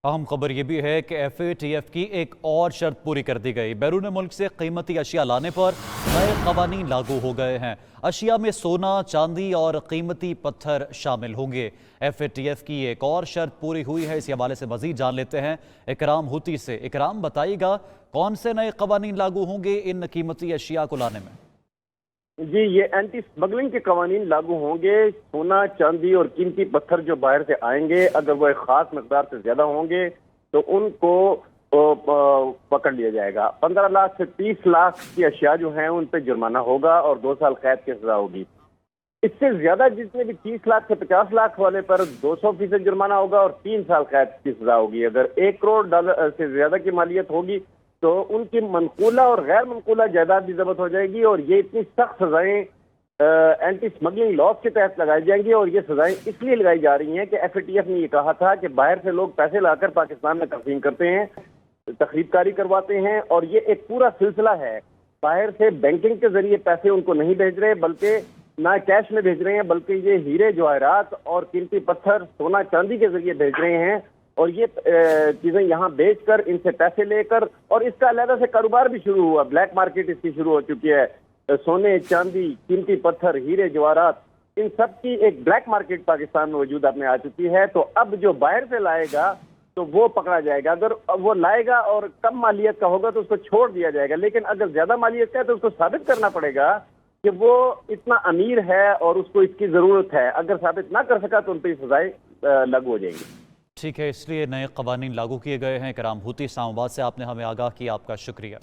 अहम खबर ये भी है कि FATF की एक और शर्त पूरी कर दी गई। बैरून मुल्क से कीमती अशिया लाने पर नए कवानीन लागू हो गए हैं। अशिया में सोना, चांदी और कीमती पत्थर शामिल होंगे। FATF की एक और शर्त पूरी हुई है। इस हवाले से मजीद जान लेते हैं इकराम हुती से। इकराम, बताइएगा कौन से नए कवानीन लागू होंगे इन कीमती अशिया को लाने में? जी, ये एंटी स्मगलिंग के कवानीन लागू होंगे। सोना, चांदी और कीमती पत्थर जो बाहर से आएंगे, अगर वो एक खास मकदार से ज्यादा होंगे तो उनको पकड़ लिया जाएगा। 15 लाख से 30 लाख की अशिया जो हैं उन पर जुर्माना होगा और 2 साल कैद की सजा होगी। इससे ज्यादा जितने भी 30 लाख से 50 लाख वाले पर 200% जुर्माना होगा और 3 साल कैद की सजा होगी। अगर $1 करोड़ से ज्यादा की मालियत होगी तो उनकी मनकूला और गैर मनकूला जायदाद भी जब्त हो जाएगी। और ये इतनी सख्त सजाएं एंटी स्मगलिंग लॉ के तहत लगाई जाएंगी। और ये सजाएं इसलिए लगाई जा रही हैं कि FATF ने ये कहा था कि बाहर से लोग पैसे लाकर पाकिस्तान में तकसीम करते हैं, तखरीबकारी करवाते हैं, और ये एक पूरा सिलसिला है। बाहर से बैंकिंग के जरिए पैसे उनको नहीं भेज रहे, बल्कि ना कैश में भेज रहे हैं, बल्कि ये हीरे जवाहरात और कीमती पत्थर, सोना चांदी के जरिए भेज रहे हैं। और ये चीजें यहाँ बेचकर, इनसे पैसे लेकर, और इसका अलग से कारोबार भी शुरू हुआ। ब्लैक मार्केट इसकी शुरू हो चुकी है। सोने, चांदी, कीमती पत्थर, हीरे जवाहरात, इन सब की एक ब्लैक मार्केट पाकिस्तान में वजूद में आ चुकी है। तो अब जो बाहर से लाएगा तो वो पकड़ा जाएगा। अगर वो लाएगा और कम मालियत का होगा तो उसको छोड़ दिया जाएगा, लेकिन अगर ज्यादा मालियत का है तो उसको साबित करना पड़ेगा कि वो इतना अमीर है और उसको इसकी जरूरत है। अगर साबित ना कर सका तो उन पर सजाएं लागू हो जाएंगी। ठीक है, इसलिए नए कवानीन लागू किए गए हैं। इकराम हुती इस्लामाबाद से आपने हमें आगाह किया, आपका शुक्रिया।